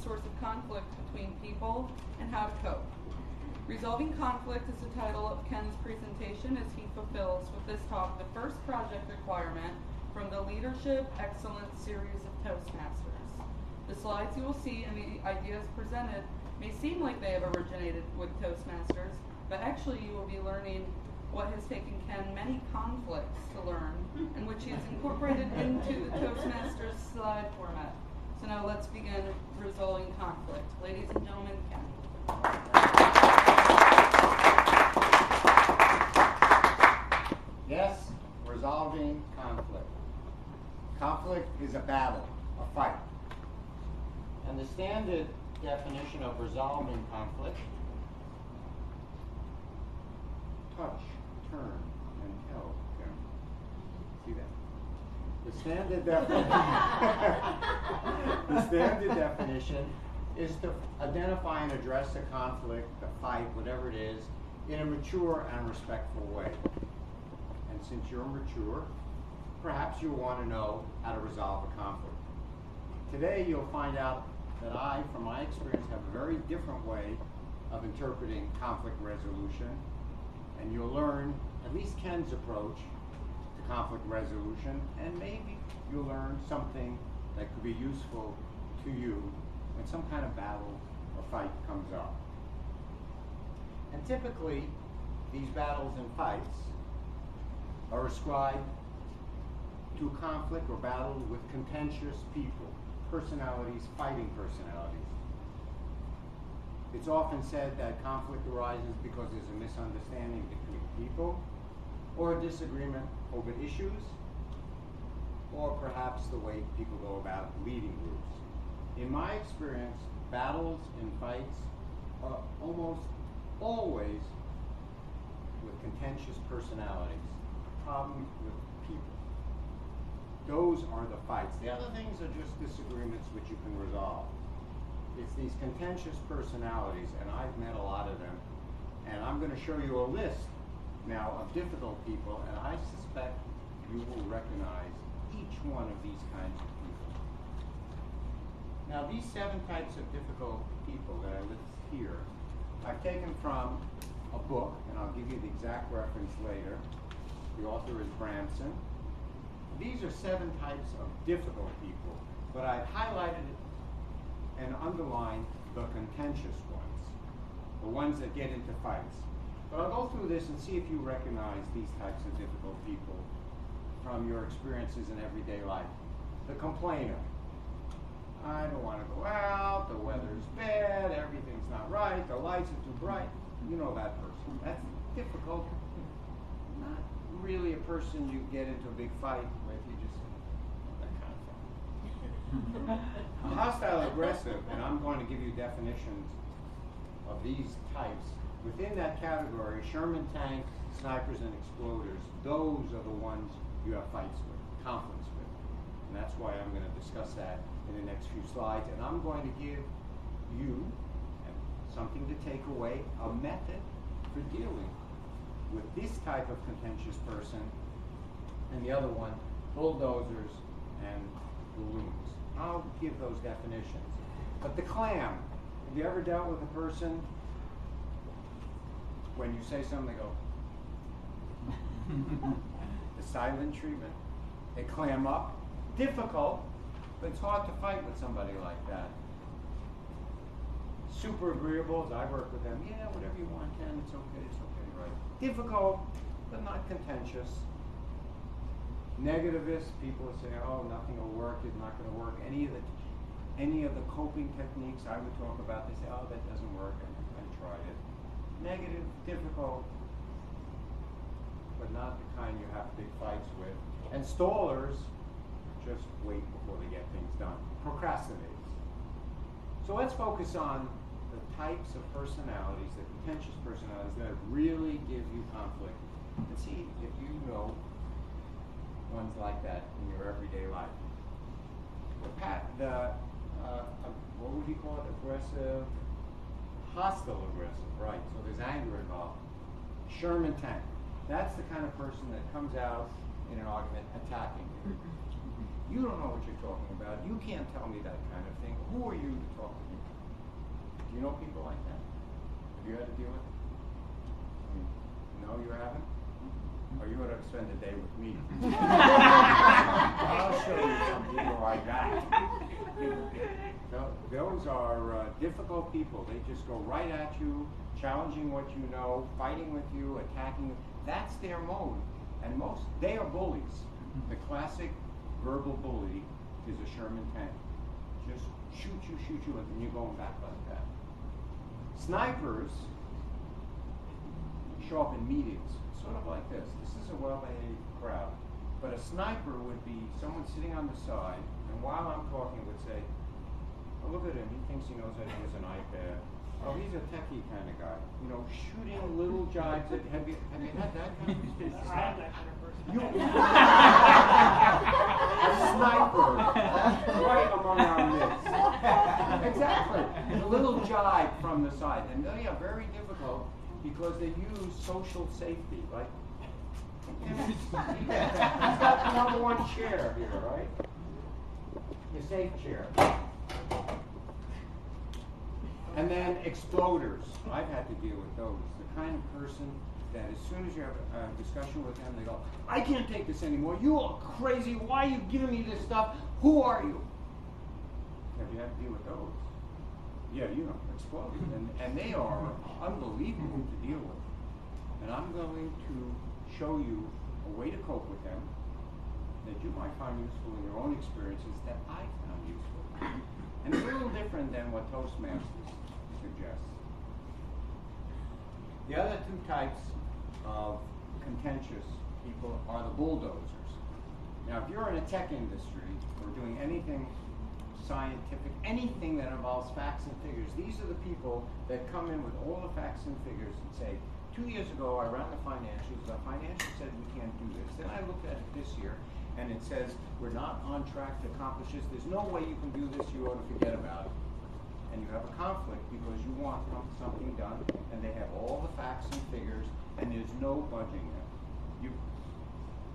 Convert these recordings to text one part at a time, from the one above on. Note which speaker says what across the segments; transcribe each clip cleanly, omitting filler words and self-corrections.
Speaker 1: source of conflict between people and how to cope. Resolving conflict is the title of Ken's presentation as he fulfills with this talk the first project requirement from the Leadership Excellence series of Toastmasters. The slides you will see and the ideas presented may seem like they have originated with Toastmasters, but actually you will be learning what has taken Ken many conflicts to learn, and which he has incorporated into the Toastmasters slide format. So now let's begin resolving conflict. Ladies and gentlemen, Ken.
Speaker 2: Yes, resolving conflict. Conflict is a battle, a fight. And the standard definition of resolving conflict: touch, turn, and tell. See that? The standard definition is to identify and address a conflict, a fight, whatever it is, in a mature and respectful way. And since you're mature, perhaps you'll want to know how to resolve a conflict. Today you'll find out that I, from my experience, have a very different way of interpreting conflict resolution, and you'll learn at least Ken's approach to conflict resolution, and maybe you'll learn something that could be useful to you when some kind of battle or fight comes up. And typically, these battles and fights are ascribed to conflict or battle with contentious people, personalities, fighting personalities. It's often said that conflict arises because there's a misunderstanding between people, or a disagreement over issues, or perhaps the way people go about leading groups. In my experience, battles and fights are almost always with contentious personalities, problems with people. Those are the fights. The other things are just disagreements which you can resolve. It's these contentious personalities, and I've met a lot of them, and I'm going to show you a list now of difficult people, and I suspect you will recognize each one of these kinds of people. Now, these 7 types of difficult people that I list here, I've taken from a book, and I'll give you the exact reference later. The author is Bramson. These are 7 types of difficult people, but I've highlighted and underlined the contentious ones, the ones that get into fights. But I'll go through this and see if you recognize these types of difficult people from your experiences in everyday life. The complainer. I don't want to go out, the weather's bad, everything's not right, the lights are too bright. You know that person. That's difficult. Not really a person you get into a big fight with, you just, that kind of thing. Hostile aggressive, and I'm going to give you definitions of these types. Within that category, Sherman tank, snipers, and exploders, those are the ones you have fights with, conflicts with. And that's why I'm going to discuss that in the next few slides. And I'm going to give you something to take away, a method for dealing with this type of contentious person, and the other one, bulldozers and balloons. I'll give those definitions. But the clam, have you ever dealt with a person when you say something, they go, the silent treatment. They clam up. Difficult, but it's hard to fight with somebody like that. Super agreeable, as I work with them, yeah, whatever you want, Ken, it's okay, right? Difficult, but not contentious. Negativist, people are saying, oh, nothing will work, it's not going to work. Any of the coping techniques I would talk about, they say, oh, that doesn't work, I tried it. Negative, difficult, but not the kind you have big fights with. And stallers just wait before they get things done. Procrastinators. So let's focus on the types of personalities, the contentious personalities that really give you conflict, and see if you know ones like that in your everyday life. What would you call it? Aggressive, hostile aggressive, right? So there's anger involved. Sherman tank. That's the kind of person that comes out in an argument attacking you.
Speaker 3: You don't know what you're talking about. You can't tell me that kind of thing. Who are you to talk to me? Do you know people like that? Have you had to deal with it? No, you haven't? Or you ought to spend a day with me. I'll show you some people like that. Those are difficult people. They just go right at you, challenging what you know, fighting with you, attacking you. That's their mode. And they are bullies. The classic verbal bully is a Sherman tank. Just shoot you, and then you're going back like that. Snipers show up in meetings, sort of like this. This is a well-behaved crowd. But a sniper would be someone sitting on the side, and while I'm talking would say, oh, look at him, he thinks he knows how to use an iPad. Oh, he's a techie kind of guy. You know, shooting little jibes at, have you had that kind of experience?
Speaker 4: I am that kind of person.
Speaker 3: A sniper, right among our midst. Exactly. A little jibe from the side. And they are very difficult because they use social safety, right? He's got the number one chair here, right? Your safe chair. And then exploders. I've had to deal with those. The kind of person that as soon as you have a discussion with them, they go, I can't take this anymore. You are crazy. Why are you giving me this stuff? Who are you? Have you had to deal with those? Yeah, you know, exploders. And they are unbelievable to deal with. And I'm going to show you a way to cope with them that you might find useful in your own experiences that I found useful. And it's a little different than what Toastmasters suggests. The other two types of contentious people are the bulldozers. Now, if you're in a tech industry or doing anything scientific, anything that involves facts and figures, these are the people that come in with all the facts and figures and say, 2 years ago I ran the financials, the financials said we can't do this. Then I looked at it this year and it says we're not on track to accomplish this. There's no way you can do this, you ought to forget about it. And you have a conflict because you want something done and they have all the facts and figures and there's no budging them.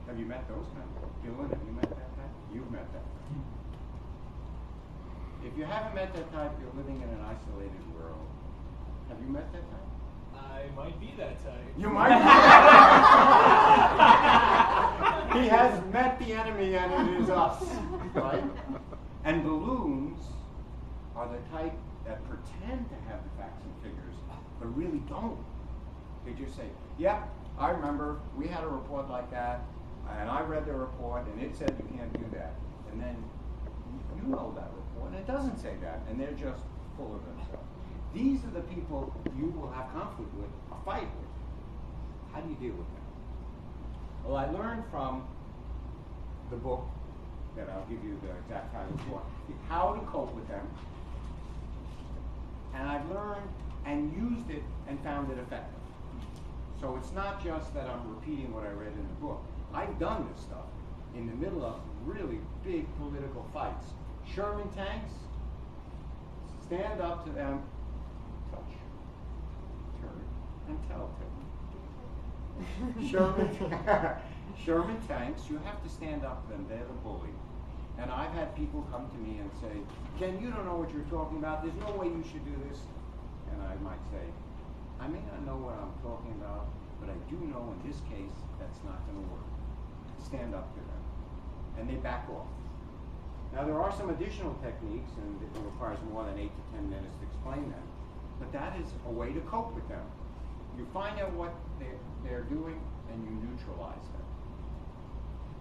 Speaker 3: Have you met those kind of people? Dylan, have you met that type? You've met that type. If you haven't met that type, you're living in an isolated world. Have you met that type?
Speaker 4: I might be that type.
Speaker 3: You might be. He has met the enemy and it is us, right? And balloons are the type that pretend to have the facts and figures, but really don't. They just say, yep, I remember, we had a report like that, and I read the report, and it said you can't do that. And then you know that report, and it doesn't say that, and they're just full of themselves. These are the people you will have conflict with, a fight with. How do you deal with them? Well, I learned from the book that I'll give you the exact title for, How to Cope with Them. And I've learned and used it and found it effective. So it's not just that I'm repeating what I read in the book. I've done this stuff in the middle of really big political fights. Sherman tanks, stand up to them, touch, turn, and tell Sherman tanks, you have to stand up to them, they're the bully. And I've had people come to me and say, Ken, you don't know what you're talking about, there's no way you should do this. And I might say, I may not know what I'm talking about, but I do know in this case that's not going to work. Stand up to them. And they back off. Now there are some additional techniques, and it requires more than 8 to 10 minutes to explain them, but that is a way to cope with them. You find out what they're doing and you neutralize them.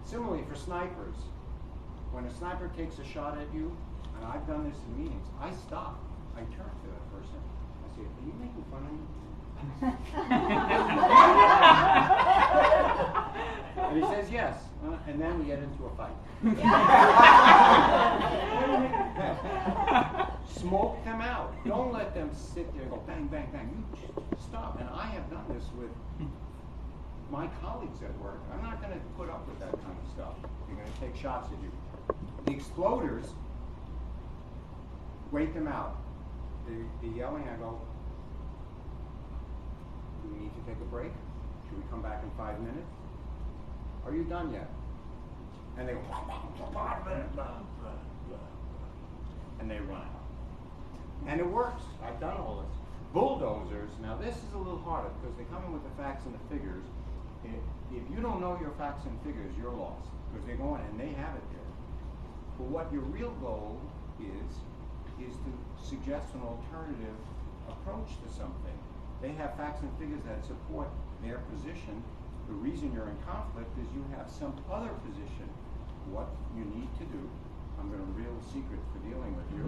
Speaker 3: Similarly for snipers, when a sniper takes a shot at you, and I've done this in meetings, I stop. I turn to that person. I say, are you making fun of me? And he says yes, and then we get into a fight. Smoke them out. Don't let them sit there and go bang, bang, bang. You stop. And I have done this with my colleagues at work. I'm not going to put up with that kind of stuff. They're going to take shots at you. The exploders, wait them out. They're yelling. I go, do we need to take a break? Should we come back in 5 minutes? Are you done yet? and they go, and they run out. And it works. I've done all this. Bulldozers, now this is a little harder because they come in with the facts and the figures. If you don't know your facts and figures, you're lost because they go in and they have it there. But what your real goal is to suggest an alternative approach to something. They have facts and figures that support their position. The reason you're in conflict is you have some other position. What you need to do, I'm going to reveal the secret for dealing with you,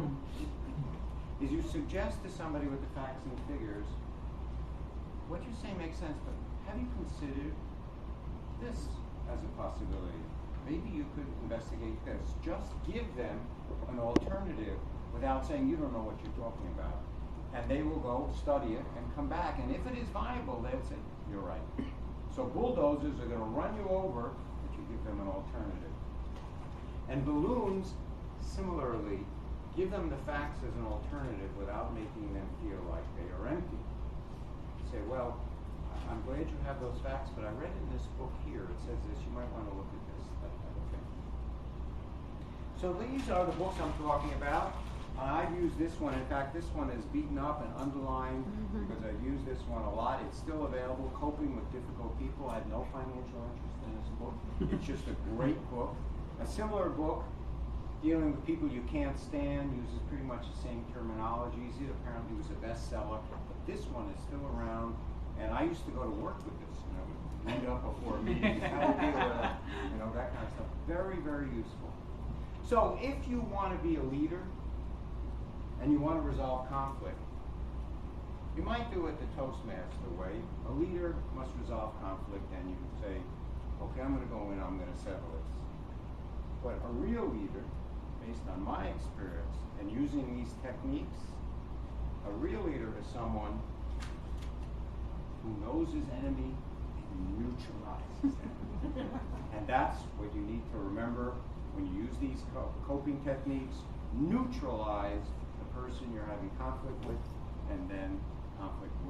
Speaker 3: is you suggest to somebody with the facts and figures, what you say makes sense, but have you considered this as a possibility? Maybe you could investigate this. Just give them an alternative without saying you don't know what you're talking about. And they will go study it and come back. And if it is viable, they'll say, you're right. So bulldozers are going to run you over if you give them an alternative. And balloons, similarly, give them the facts as an alternative without making them feel like they are empty. Say, well, I'm glad you have those facts, but I read in this book here, it says this, you might want to look at this, that type of thing. So these are the books I'm talking about. I've used this one. In fact, this one is beaten up and underlined because I've used this one a lot. It's still available, Coping with Difficult People. I have no financial interest in this book. It's just a great book. A similar book, Dealing with People You Can't Stand, uses pretty much the same terminologies. It apparently was a bestseller, but this one is still around. And I used to go to work with this, read up before meetings, how to deal with it, that kind of stuff. Very, very useful. So if you want to be a leader and you want to resolve conflict, you might do it the Toastmaster way. A leader must resolve conflict, and you say, okay, I'm going to go in, I'm going to settle this. But a real leader, based on my experience and using these techniques, a real leader is someone who knows his enemy and neutralizes them. And that's what you need to remember when you use these coping techniques. Neutralize the person you're having conflict with, and then conflict will